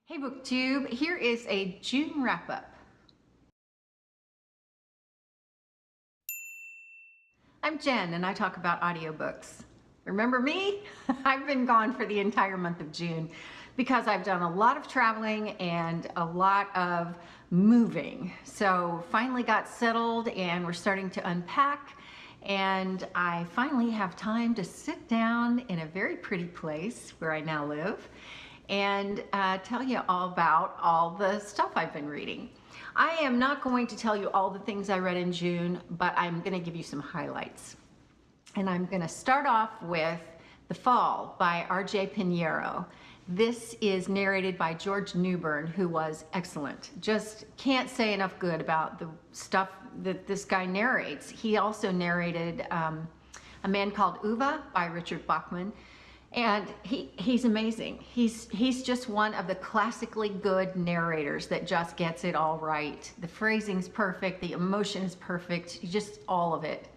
Hey BookTube, here is a June wrap-up. I'm Jen and I talk about audiobooks. Remember me? I've been gone for the entire month of June because I've done a lot of traveling and a lot of moving. So finally got settled and we're starting to unpack, and I finally have time to sit down in a very pretty place where I now live and tell you all about all the stuff I've been reading. I am not going to tell you all the things I read in June, but I'm going to give you some highlights. And I'm going to start off with The Fall by R.J. Pineiro. This is narrated by George Newbern, who was excellent. Just can't say enough good about the stuff that this guy narrates. He also narrated A Man Called Uva by Richard Bachman. And he's amazing. He's just one of the classically good narrators that just gets it all right. The phrasing's perfect, the emotion is perfect, just all of it.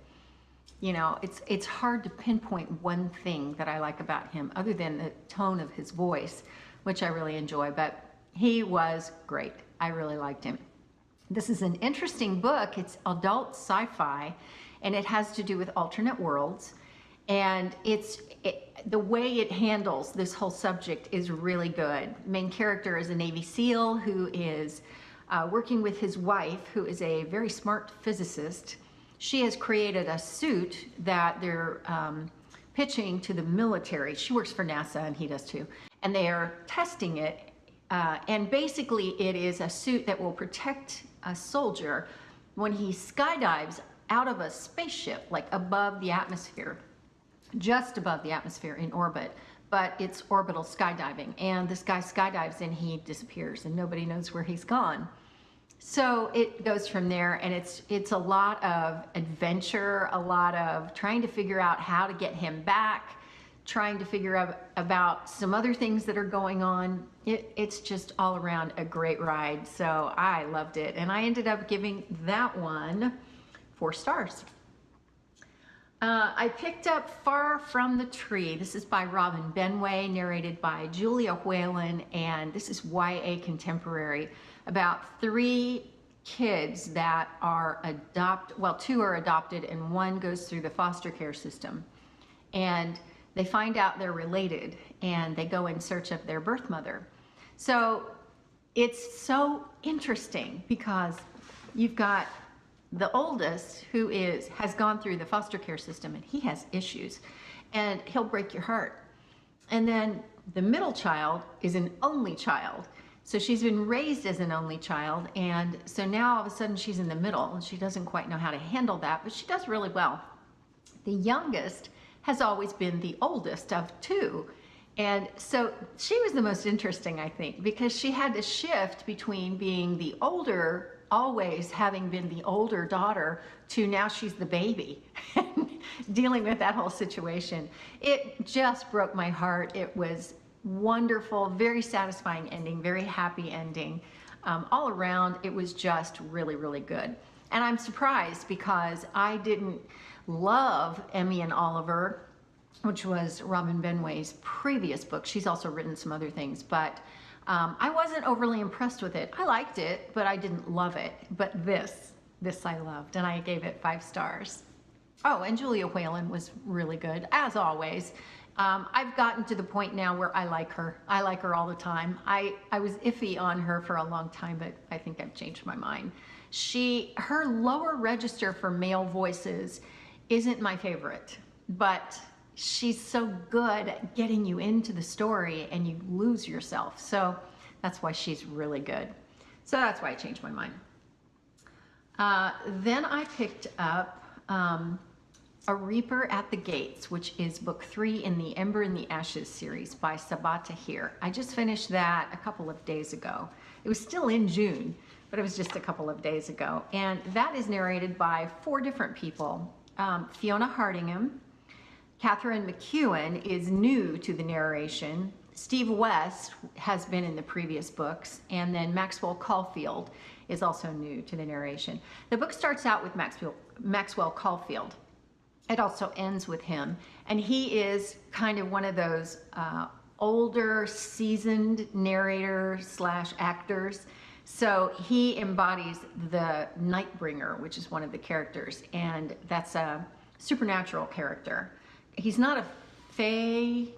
You know, it's hard to pinpoint one thing that I like about him other than the tone of his voice, which I really enjoy, but he was great. I really liked him. This is an interesting book. It's adult sci-fi, and it has to do with alternate worlds. And the way it handles this whole subject is really good. Main character is a Navy SEAL who is working with his wife, who is a very smart physicist. She has created a suit that they're pitching to the military. She works for NASA and he does too. And they are testing it. And basically it is a suit that will protect a soldier when he skydives out of a spaceship, like above the atmosphere. Just above the atmosphere in orbit, but it's orbital skydiving, and this guy skydives and he disappears and nobody knows where he's gone. So it goes from there, and it's a lot of adventure, a lot of trying to figure out how to get him back, trying to figure out about some other things that are going on. It's just all around a great ride. So I loved it, and I ended up giving that one 4 stars. I picked up Far From the Tree. This is by Robin Benway, narrated by Julia Whelan, and this is YA contemporary about 3 kids that are well, 2 are adopted and 1 goes through the foster care system. And they find out they're related and they go in search of their birth mother. So it's so interesting because you've got the oldest, who has gone through the foster care system, and he has issues and he'll break your heart. And then the middle child is an only child. So she's been raised as an only child, and so now all of a sudden she's in the middle and she doesn't quite know how to handle that, but she does really well. The youngest has always been the oldest of 2. And so she was the most interesting, I think, because she had to shift between being the older, always having been the older daughter, to now she's the baby dealing with that whole situation. It just broke my heart. It was wonderful, very satisfying ending, very happy ending. All around, it was just really, really good. And I'm surprised because I didn't love Emmy and Oliver, which was Robin Benway's previous book. She's also written some other things, but I wasn't overly impressed with it. I liked it, but I didn't love it. But this I loved, and I gave it 5 stars. Oh, and Julia Whelan was really good, as always. I've gotten to the point now where I like her. I like her all the time. I was iffy on her for a long time, but I think I've changed my mind. Her lower register for male voices isn't my favorite, but she's so good at getting you into the story and you lose yourself. So that's why she's really good. So that's why I changed my mind. Then I picked up A Reaper at the Gates, which is book 3 in the Ember in the Ashes series by Sabaa Tahir. I just finished that a couple of days ago. It was still in June, but it was just a couple of days ago. And that is narrated by 4 different people. Fiona Hardingham, Katherine McEwan is new to the narration. Steve West has been in the previous books, and then Maxwell Caulfield is also new to the narration. The book starts out with Maxwell Caulfield. It also ends with him, and he is kind of one of those older, seasoned narrator slash actors. So he embodies the Nightbringer, which is one of the characters, and that's a supernatural character. He's not a fairy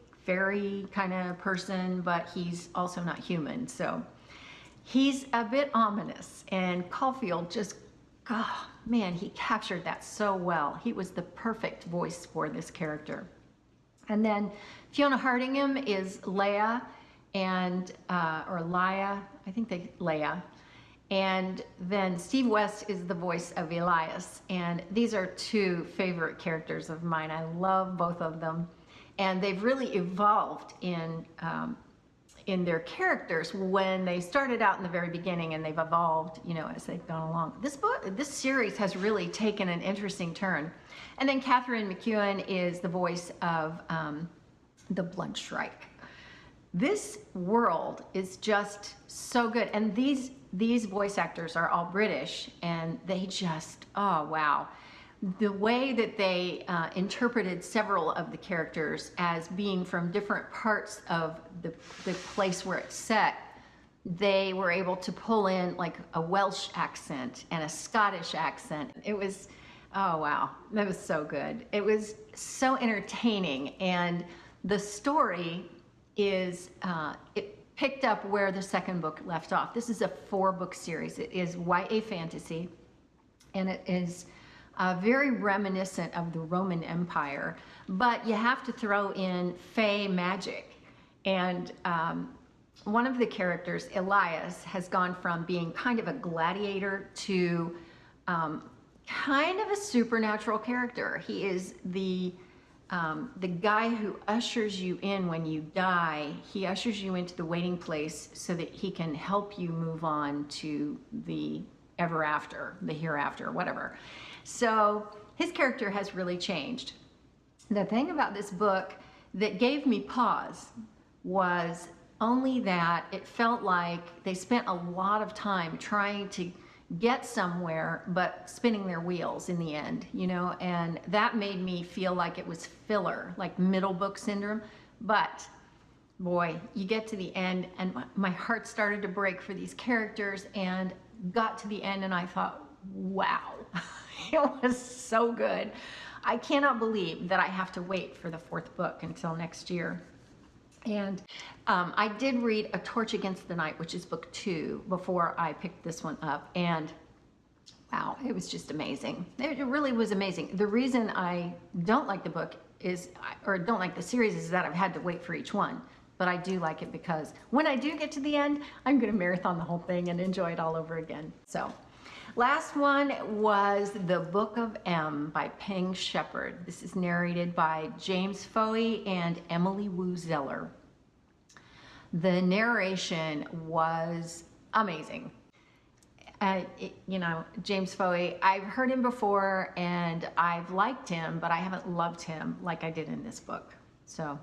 kind of person, but he's also not human. So he's a bit ominous, and Caulfield just, oh man, he captured that so well. He was the perfect voice for this character. And then Fiona Hardingham is Leia, and or Leia, I think Leia. And then Steve West is the voice of Elias. And these are two favorite characters of mine. I love both of them. And they've really evolved in their characters when they started out in the very beginning, and they've evolved, you know, as they've gone along. This series has really taken an interesting turn. And then Katherine McEwan is the voice of the Blood Shrike. This world is just so good, and these voice actors are all British, and they just, oh wow. The way that they interpreted several of the characters as being from different parts of the place where it's set, they were able to pull in like a Welsh accent and a Scottish accent. It was, oh wow, that was so good. It was so entertaining, and the story is, it picked up where the second book left off. This is a 4-book series. It is YA fantasy, and it is very reminiscent of the Roman Empire, but you have to throw in Fey magic. And one of the characters, Elias, has gone from being kind of a gladiator to kind of a supernatural character. He is the guy who ushers you in when you die. He ushers you into the waiting place so that he can help you move on to the ever after, the hereafter, whatever. So his character has really changed. The thing about this book that gave me pause was only that it felt like they spent a lot of time trying to get somewhere but spinning their wheels in the end, you know, and that made me feel like it was filler, like middle book syndrome. But boy, you get to the end and my heart started to break for these characters, and got to the end and I thought, wow, it was so good. I cannot believe that I have to wait for the 4th book until next year. And I did read A Torch Against the Night, which is book 2, before I picked this one up, and wow, it was just amazing. It really was amazing. The reason I don't like the book is, or don't like the series, is that I've had to wait for each one. But I do like it because when I do get to the end, I'm going to marathon the whole thing and enjoy it all over again. So, last one was The Book of M by Peng Shepherd. This is narrated by James Fouhey and Emily Wu Zeller. The narration was amazing. You know, James Fouhey, I've heard him before and I've liked him, but I haven't loved him like I did in this book. So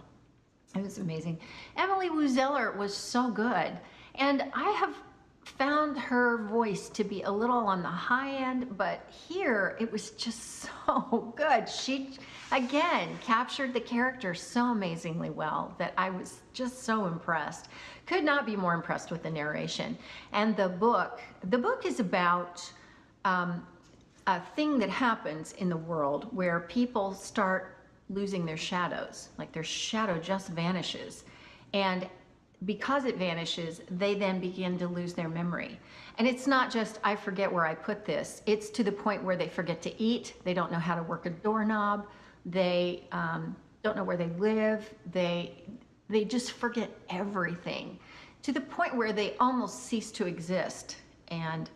it was amazing. Emily Wu Zeller was so good, and I have found her voice to be a little on the high end, but here it was just so good. She, again, captured the character so amazingly well that I was just so impressed. Could not be more impressed with the narration. And the book is about a thing that happens in the world where people start losing their shadows, like their shadow just vanishes. And because it vanishes, they then begin to lose their memory. And it's not just, I forget where I put this. It's to the point where they forget to eat. They don't know how to work a doorknob. They don't know where they live. They just forget everything, to the point where they almost cease to exist. And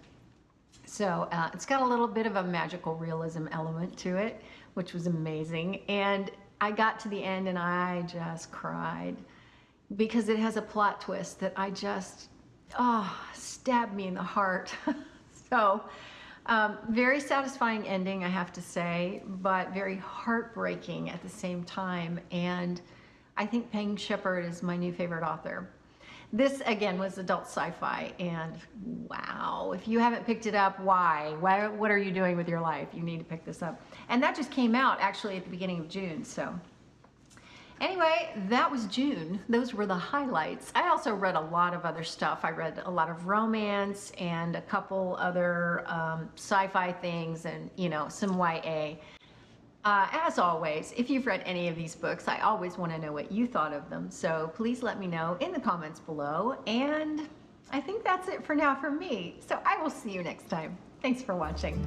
so it's got a little bit of a magical realism element to it, which was amazing. And I got to the end and I just cried, because it has a plot twist that I just, stabbed me in the heart. So, very satisfying ending, I have to say, but very heartbreaking at the same time. And I think Peng Shepherd is my new favorite author. This, again, was adult sci-fi, and wow, if you haven't picked it up, why? What are you doing with your life? You need to pick this up. And that just came out, actually, at the beginning of June, so. Anyway, that was June. Those were the highlights. I also read a lot of other stuff. I read a lot of romance and a couple other sci-fi things and, you know, some YA. As always, if you've read any of these books, I always want to know what you thought of them. So please let me know in the comments below. And I think that's it for now from me. So I will see you next time. Thanks for watching.